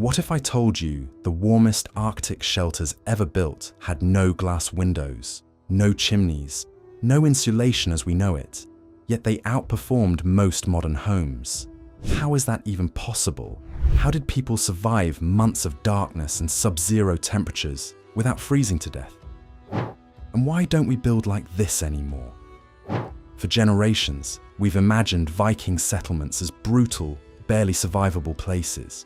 What if I told you the warmest Arctic shelters ever built had no glass windows, no chimneys, no insulation as we know it, yet they outperformed most modern homes? How is that even possible? How did people survive months of darkness and sub-zero temperatures without freezing to death? And why don't we build like this anymore? For generations, we've imagined Viking settlements as brutal, barely survivable places.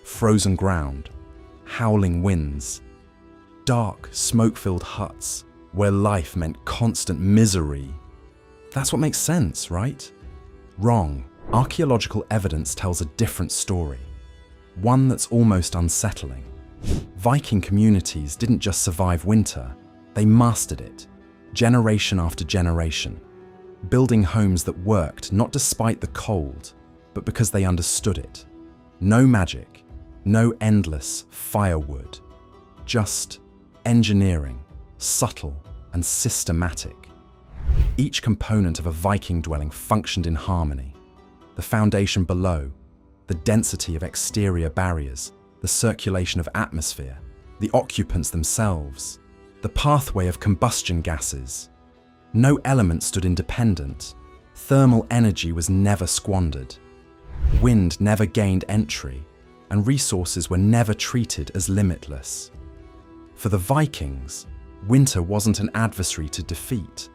Frozen ground, howling winds, dark, smoke-filled huts where life meant constant misery. That's what makes sense, right? Wrong. Archaeological evidence tells a different story, one that's almost unsettling. Viking communities didn't just survive winter, they mastered it, generation after generation, building homes that worked not despite the cold, but because they understood it. No magic, no endless firewood, just engineering, subtle and systematic. Each component of a Viking dwelling functioned in harmony. The foundation below, the density of exterior barriers, the circulation of atmosphere, the occupants themselves, the pathway of combustion gases. No element stood independent. Thermal energy was never squandered. Wind never gained entry, and resources were never treated as limitless. For the Vikings, winter wasn't an adversary to defeat.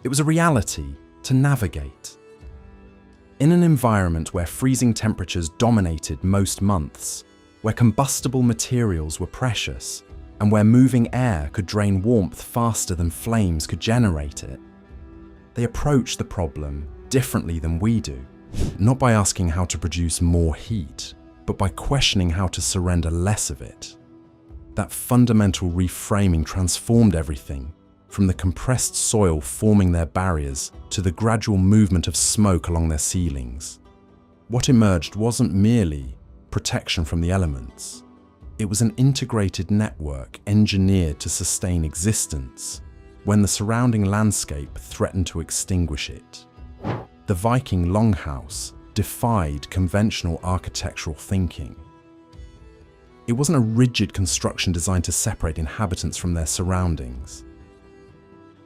It was a reality to navigate. In an environment where freezing temperatures dominated most months, where combustible materials were precious, and where moving air could drain warmth faster than flames could generate it, they approached the problem differently than we do, not by asking how to produce more heat, but by questioning how to surrender less of it. That fundamental reframing transformed everything, from the compressed soil forming their barriers to the gradual movement of smoke along their ceilings. What emerged wasn't merely protection from the elements. It was an integrated network engineered to sustain existence when the surrounding landscape threatened to extinguish it. The Viking longhouse defied conventional architectural thinking. It wasn't a rigid construction designed to separate inhabitants from their surroundings.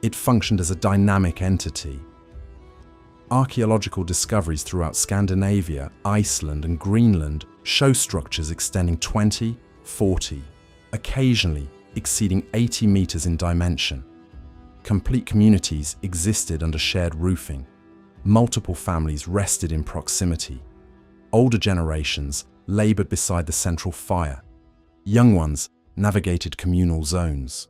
It functioned as a dynamic entity. Archaeological discoveries throughout Scandinavia, Iceland, and Greenland show structures extending 20, 40, occasionally exceeding 80 meters in dimension. Complete communities existed under shared roofing. Multiple families rested in proximity. Older generations labored beside the central fire. Young ones navigated communal zones.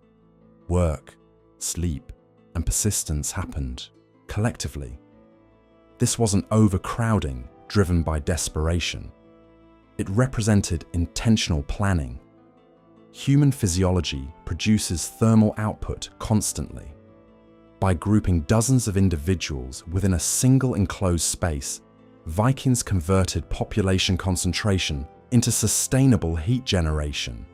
Work, sleep, and persistence happened collectively. This wasn't overcrowding driven by desperation. It represented intentional planning. Human physiology produces thermal output constantly. By grouping dozens of individuals within a single enclosed space, Vikings converted population concentration into sustainable heat generation.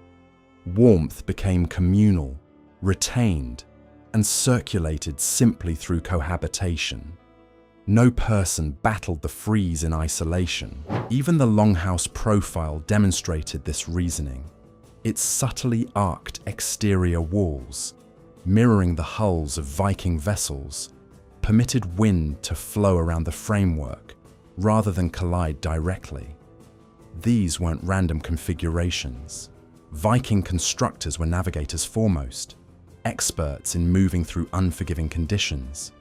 Warmth became communal, retained, and circulated simply through cohabitation. No person battled the freeze in isolation. Even the Longhouse profile demonstrated this reasoning. Its subtly arced exterior walls, mirroring the hulls of Viking vessels, permitted wind to flow around the framework rather than collide directly. These weren't random configurations. Viking constructors were navigators foremost, experts in moving through unforgiving conditions.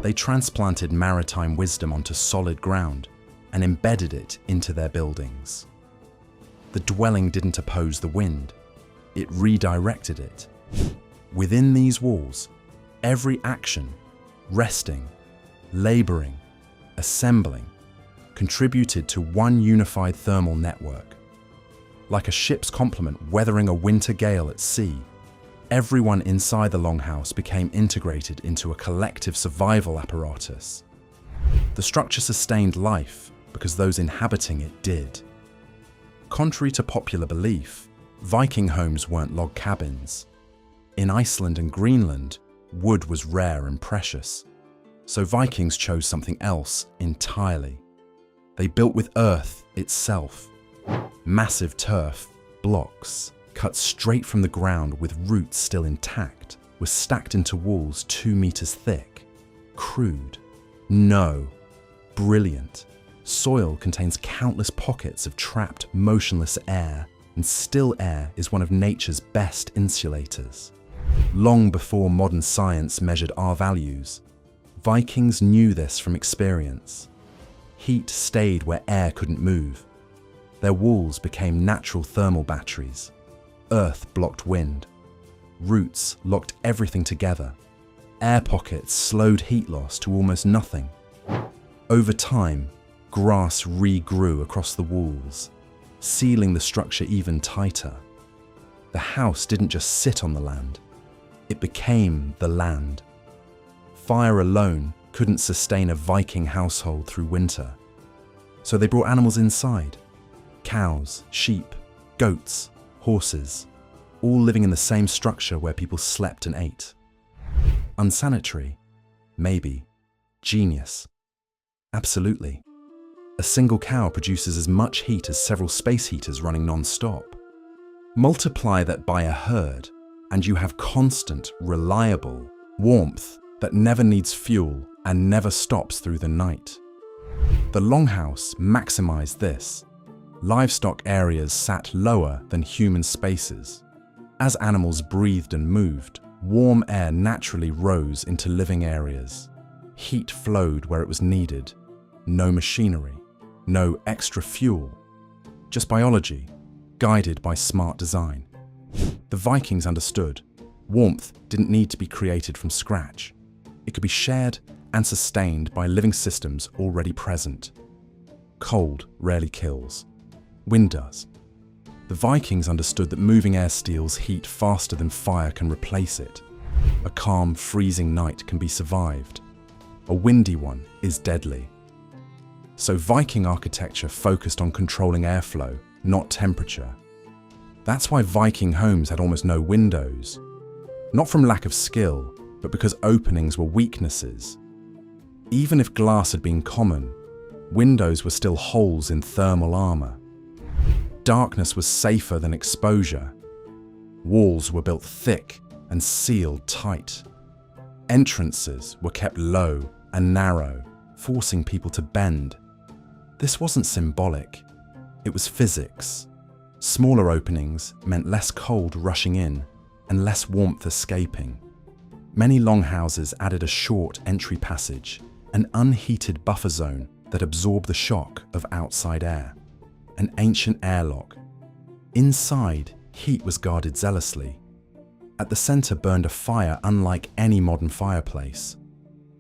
They transplanted maritime wisdom onto solid ground and embedded it into their buildings. The dwelling didn't oppose the wind, it redirected it. Within these walls, every action, resting, laboring, assembling, contributed to one unified thermal network. Like a ship's complement weathering a winter gale at sea, everyone inside the longhouse became integrated into a collective survival apparatus. The structure sustained life because those inhabiting it did. Contrary to popular belief, Viking homes weren't log cabins. In Iceland and Greenland, wood was rare and precious, so Vikings chose something else entirely. They built with earth itself, Massive turf blocks, cut straight from the ground with roots still intact, were stacked into walls 2 meters thick. Crude? No. Brilliant. Soil contains countless pockets of trapped, motionless air, and still air is one of nature's best insulators. Long before modern science measured our values, Vikings knew this from experience. Heat stayed where air couldn't move. Their walls became natural thermal batteries. Earth blocked wind. Roots locked everything together. Air pockets slowed heat loss to almost nothing. Over time, grass regrew across the walls, sealing the structure even tighter. The house didn't just sit on the land. It became the land. Fire alone couldn't sustain a Viking household through winter. So they brought animals inside. Cows, sheep, goats, horses, all living in the same structure where people slept and ate. Unsanitary? Maybe. Genius? Absolutely. A single cow produces as much heat as several space heaters running non-stop. Multiply that by a herd, and you have constant, reliable warmth that never needs fuel and never stops through the night. The Longhouse maximized this. Livestock areas sat lower than human spaces. As animals breathed and moved, warm air naturally rose into living areas. Heat flowed where it was needed. No machinery, no extra fuel. Just biology, guided by smart design. The Vikings understood. Warmth didn't need to be created from scratch. It could be shared and sustained by living systems already present. Cold rarely kills. Wind does. The Vikings understood that moving air steals heat faster than fire can replace it. A calm, freezing night can be survived. A windy one is deadly. So Viking architecture focused on controlling airflow, not temperature. That's why Viking homes had almost no windows. Not from lack of skill, but because openings were weaknesses. Even if glass had been common, windows were still holes in thermal armor. Darkness was safer than exposure. Walls were built thick and sealed tight. Entrances were kept low and narrow, forcing people to bend. This wasn't symbolic, it was physics. Smaller openings meant less cold rushing in and less warmth escaping. Many longhouses added a short entry passage, an unheated buffer zone that absorbed the shock of outside air. An ancient airlock. Inside, heat was guarded zealously. At the center burned a fire unlike any modern fireplace.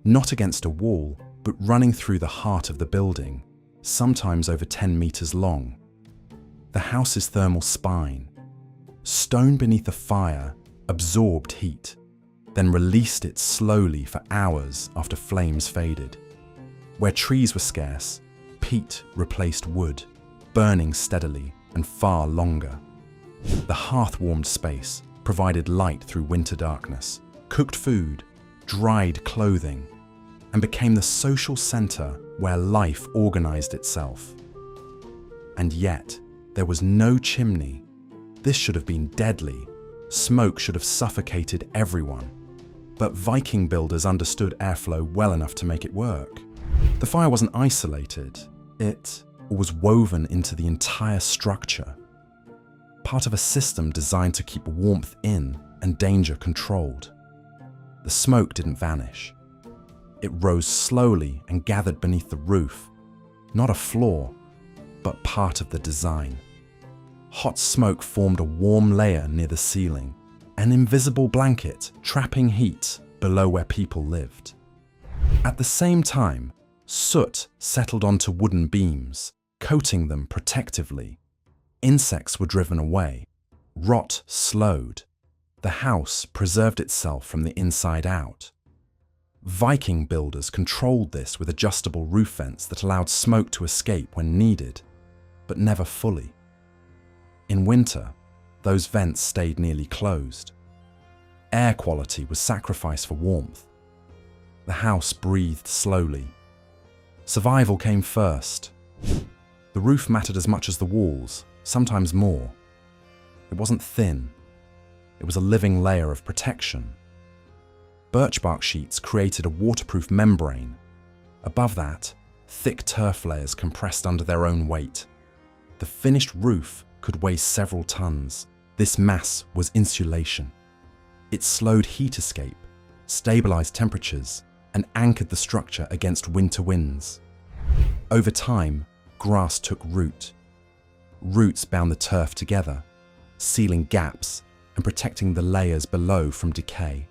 Not against a wall, but running through the heart of the building, sometimes over 10 meters long. The house's thermal spine. Stone beneath the fire absorbed heat, then released it slowly for hours after flames faded. Where trees were scarce, peat replaced wood, burning steadily and far longer. The hearth-warmed space provided light through winter darkness, cooked food, dried clothing, and became the social center where life organized itself. And yet, there was no chimney. This should have been deadly. Smoke should have suffocated everyone. But Viking builders understood airflow well enough to make it work. The fire wasn't isolated. It was woven into the entire structure. Part of a system designed to keep warmth in and danger controlled. The smoke didn't vanish. It rose slowly and gathered beneath the roof. Not a flaw, but part of the design. Hot smoke formed a warm layer near the ceiling, an invisible blanket trapping heat below where people lived. At the same time, soot settled onto wooden beams, coating them protectively. Insects were driven away. Rot slowed. The house preserved itself from the inside out. Viking builders controlled this with adjustable roof vents that allowed smoke to escape when needed, but never fully. In winter, those vents stayed nearly closed. Air quality was sacrificed for warmth. The house breathed slowly. Survival came first. The roof mattered as much as the walls, sometimes more. It wasn't thin. It was a living layer of protection. Birch bark sheets created a waterproof membrane. Above that, thick turf layers compressed under their own weight. The finished roof could weigh several tons. This mass was insulation. It slowed heat escape, stabilized temperatures, and anchored the structure against winter winds. Over time, grass took root. Roots bound the turf together, sealing gaps and protecting the layers below from decay.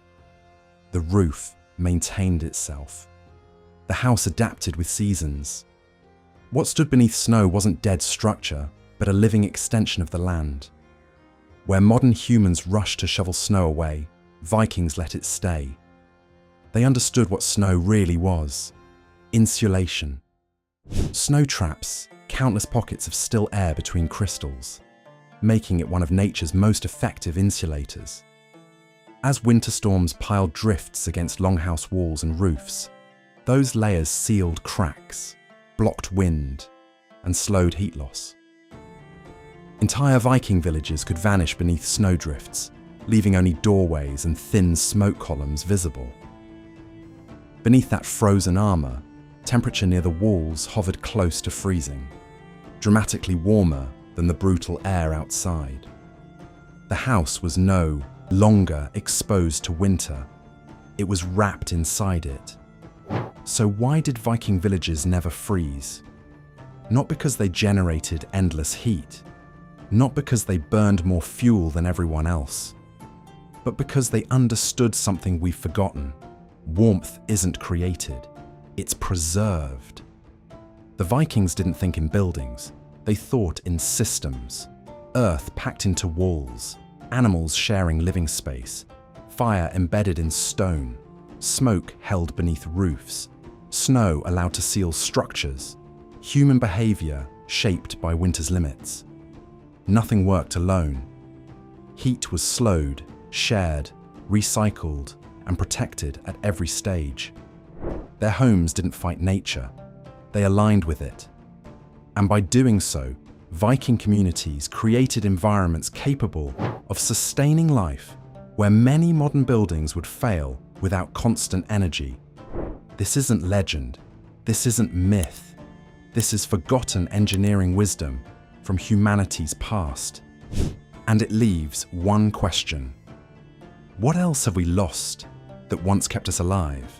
The roof maintained itself. The house adapted with seasons. What stood beneath snow wasn't dead structure, but a living extension of the land. Where modern humans rushed to shovel snow away, Vikings let it stay. They understood what snow really was: insulation. Snow traps countless pockets of still air between crystals, making it one of nature's most effective insulators. As winter storms piled drifts against longhouse walls and roofs, those layers sealed cracks, blocked wind, and slowed heat loss. Entire Viking villages could vanish beneath snowdrifts, leaving only doorways and thin smoke columns visible. Beneath that frozen armour, temperature near the walls hovered close to freezing, dramatically warmer than the brutal air outside. The house was no longer exposed to winter. It was wrapped inside it. So why did Viking villages never freeze? Not because they generated endless heat, not because they burned more fuel than everyone else, but because they understood something we've forgotten. Warmth isn't created, it's preserved. The Vikings didn't think in buildings, they thought in systems. Earth packed into walls, animals sharing living space, fire embedded in stone, smoke held beneath roofs, snow allowed to seal structures, human behavior shaped by winter's limits. Nothing worked alone. Heat was slowed, shared, recycled, and protected at every stage. Their homes didn't fight nature, they aligned with it. And by doing so, Viking communities created environments capable of sustaining life where many modern buildings would fail without constant energy. This isn't legend, this isn't myth, this is forgotten engineering wisdom from humanity's past. And it leaves one question. What else have we lost that once kept us alive?